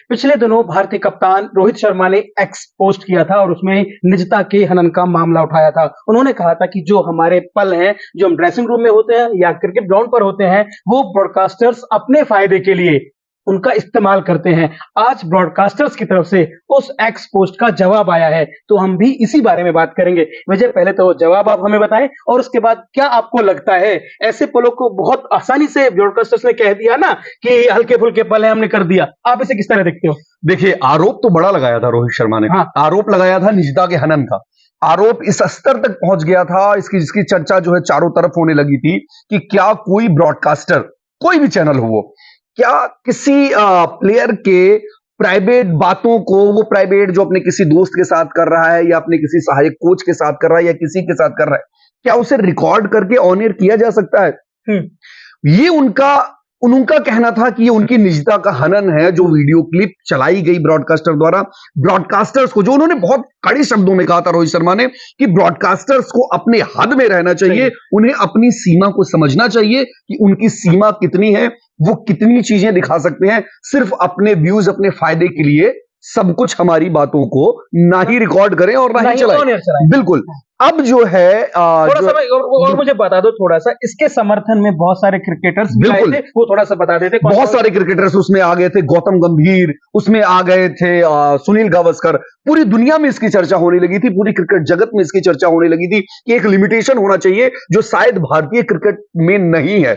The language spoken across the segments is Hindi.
पिछले दिनों भारतीय कप्तान रोहित शर्मा ने एक्स पोस्ट किया था और उसमें निजता के हनन का मामला उठाया था। उन्होंने कहा था कि जो हमारे पल हैं, जो हम ड्रेसिंग रूम में होते हैं या क्रिकेट ग्राउंड पर होते हैं, वो ब्रॉडकास्टर्स अपने फायदे के लिए उनका इस्तेमाल करते हैं। आज ब्रॉडकास्टर्स की तरफ से उस एक्स पोस्ट का जवाब आया है, तो हम भी इसी बारे में बात करेंगे। विजय, पहले तो जवाब आप हमें बताएं और उसके बाद क्या आपको लगता है ऐसे पलों को बहुत आसानी से ब्रॉडकास्टर्स ने कह दिया ना कि हल्के फुल्के पल है, हमने कर दिया, आप इसे किस तरह देखते हो? देखिए, आरोप तो बड़ा लगाया था रोहित शर्मा ने। हाँ। आरोप लगाया था निजता के हनन का। आरोप इस स्तर तक पहुंच गया था, जिसकी चर्चा जो है चारों तरफ होने लगी थी कि क्या कोई ब्रॉडकास्टर, कोई भी चैनल हो वो, क्या किसी प्लेयर के प्राइवेट बातों को, वो प्राइवेट जो अपने किसी दोस्त के साथ कर रहा है या अपने किसी सहायक कोच के साथ कर रहा है या किसी के साथ कर रहा है, क्या उसे रिकॉर्ड करके ऑन एयर किया जा सकता है? ये उनका कहना था कि ये उनकी निजता का हनन है। जो वीडियो क्लिप चलाई गई ब्रॉडकास्टर द्वारा, ब्रॉडकास्टर्स को, जो उन्होंने बहुत कड़े शब्दों में कहा था रोहित शर्मा ने, कि ब्रॉडकास्टर्स को अपने हद में रहना चाहिए, उन्हें अपनी सीमा को समझना चाहिए कि उनकी सीमा कितनी है, वो कितनी चीजें दिखा सकते हैं। सिर्फ अपने व्यूज, अपने फायदे के लिए सब कुछ हमारी बातों को ना ही रिकॉर्ड करें और ना ही चलाएं। बिल्कुल। अब जो है थोड़ा सा और मुझे बता दो, थोड़ा सा इसके समर्थन में बहुत सारे क्रिकेटर्स भी आए थे, वो थोड़ा सा बता देते। बहुत सारे क्रिकेटर्स उसमें आ गए थे, गौतम गंभीर उसमें आ गए थे, सुनील गावस्कर। पूरी दुनिया में इसकी चर्चा होने लगी थी, पूरी क्रिकेट जगत में इसकी चर्चा होने लगी थी कि एक लिमिटेशन होना चाहिए जो शायद भारतीय क्रिकेट में नहीं है।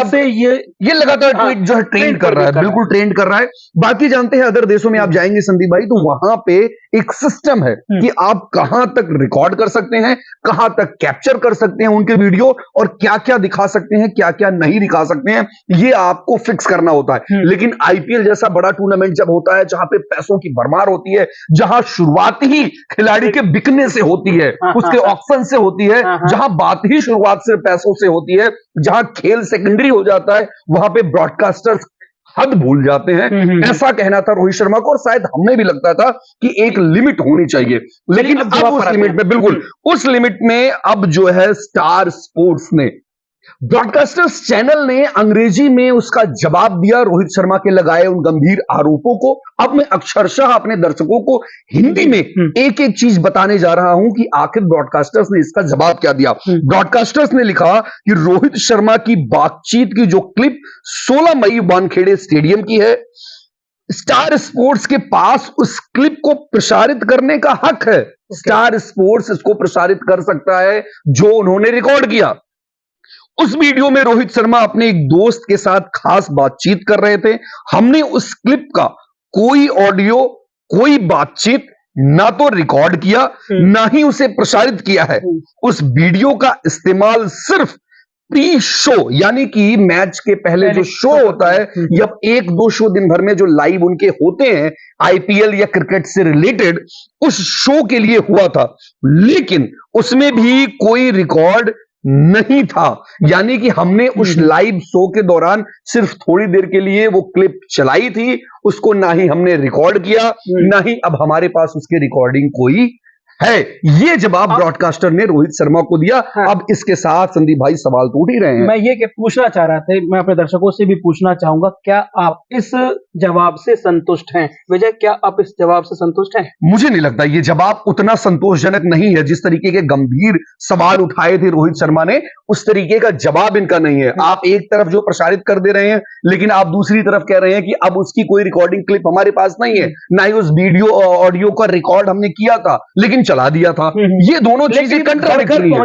से ये लगातार ट्वीट जो है ट्रेंड कर रहा है, बिल्कुल ट्रेंड कर रहा है। बाकी जानते हैं, अदर देशों में आप जाएंगे संदीप भाई, तो वहां पे एक सिस्टम है कि आप कहां तक रिकॉर्ड कर सकते हैं, कहां तक कैप्चर कर सकते हैं उनके वीडियो, और क्या क्या दिखा सकते हैं, क्या क्या नहीं दिखा सकते हैं, ये आपको फिक्स करना होता है। लेकिन आईपीएल जैसा बड़ा टूर्नामेंट जब होता है, जहां पे पैसों की भरमार होती है, जहां शुरुआत ही खिलाड़ी के बिकने से होती है, उसके ऑक्शन से होती है, जहां बात ही शुरुआत से पैसों से होती है, जहां खेल सेकेंडरी हो जाता है, वहां पे ब्रॉडकास्टर्स हद भूल जाते हैं। ऐसा कहना था रोहित शर्मा को, और शायद हमें भी लगता था कि एक लिमिट होनी चाहिए। लेकिन अब उस लिमिट में, बिल्कुल उस लिमिट में अब जो है स्टार स्पोर्ट्स ने, ब्रॉडकास्टर्स चैनल ने अंग्रेजी में उसका जवाब दिया रोहित शर्मा के लगाए उन गंभीर आरोपों को। अब मैं अक्षरशः अपने दर्शकों को हिंदी में एक एक चीज बताने जा रहा हूं कि आखिर ब्रॉडकास्टर्स ने इसका जवाब क्या दिया। ब्रॉडकास्टर्स ने लिखा कि रोहित शर्मा की बातचीत की जो क्लिप 16 मई वानखेड़े स्टेडियम की है, स्टार स्पोर्ट्स के पास उस क्लिप को प्रसारित करने का हक है। स्टार स्पोर्ट्स इसको प्रसारित कर सकता है जो उन्होंने रिकॉर्ड किया। उस वीडियो में रोहित शर्मा अपने एक दोस्त के साथ खास बातचीत कर रहे थे। हमने उस क्लिप का कोई ऑडियो, कोई बातचीत ना तो रिकॉर्ड किया, ना ही उसे प्रसारित किया है। उस वीडियो का इस्तेमाल सिर्फ प्री शो, यानी कि मैच के पहले जो शो होता है, या एक दो शो दिन भर में जो लाइव उनके होते हैं आईपीएल या क्रिकेट से रिलेटेड, उस शो के लिए हुआ था। लेकिन उसमें भी कोई रिकॉर्ड नहीं था, यानी कि हमने उस लाइव शो के दौरान सिर्फ थोड़ी देर के लिए वो क्लिप चलाई थी, उसको ना ही हमने रिकॉर्ड किया, ना ही अब हमारे पास उसकी रिकॉर्डिंग कोई है। ये जवाब ब्रॉडकास्टर ने रोहित शर्मा को दिया। अब इसके साथ संदीप भाई सवाल तो उठ ही रहे हैं। मैं ये पूछना चाह रहा था, मैं अपने दर्शकों से भी पूछना चाहूंगा, क्या आप इस जवाब से संतुष्ट हैं? विजय, क्या आप इस जवाब से संतुष्ट हैं? मुझे नहीं लगता ये जवाब उतना संतोषजनक नहीं है। जिस तरीके के गंभीर सवाल उठाए थे रोहित शर्मा ने, उस तरीके का जवाब इनका नहीं है। आप एक तरफ जो प्रसारित कर दे रहे हैं, लेकिन आप दूसरी तरफ कह रहे हैं कि अब उसकी कोई रिकॉर्डिंग क्लिप हमारे पास नहीं है, ना ही उस वीडियो ऑडियो का रिकॉर्ड हमने किया था लेकिन चला दिया था। ये दोनों चीजें कंट्राडिक्टरी हैं।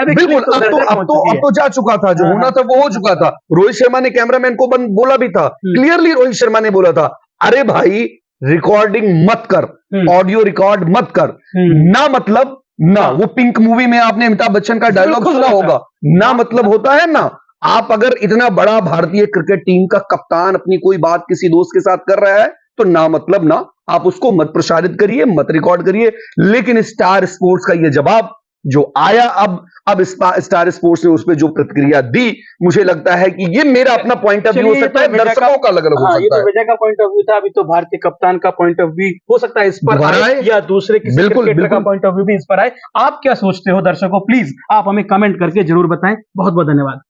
बिल्कुल, अब तो जा चुका था, जो होना था वो हो चुका था। रोहित शर्मा ने कैमरामैन को बोला भी था, क्लियरली रोहित शर्मा ने बोला था, अरे भाई रिकॉर्डिंग मत कर, ऑडियो रिकॉर्ड मत कर, ना मतलब ना। वो पिंक मूवी में आपने अमिताभ बच्चन का डायलॉग सुना होगा, ना मतलब होता है ना। आप अगर इतना बड़ा भारतीय क्रिकेट टीम का कप्तान अपनी कोई बात किसी दोस्त के साथ कर रहा है, तो ना मतलब ना, आप उसको मत प्रसारित करिए, मत रिकॉर्ड करिए। लेकिन स्टार स्पोर्ट्स का यह जवाब जो आया, अब स्टार स्पोर्ट्स ने उस पर जो प्रतिक्रिया दी, मुझे लगता है कि ये मेरा अपना पॉइंट ऑफ व्यू हो सकता है, दर्शकों का अलग अलग हो सकता है। ये तो विजय का पॉइंट ऑफ व्यू था, अभी तो भारतीय कप्तान का पॉइंट ऑफ व्यू हो सकता है इस पर आए, या दूसरे किसी क्रिकेटर का पॉइंट ऑफ व्यू भी इस पर आए। आप क्या सोचते हो दर्शकों? प्लीज आप हमें कमेंट करके जरूर बताएं। बहुत बहुत धन्यवाद।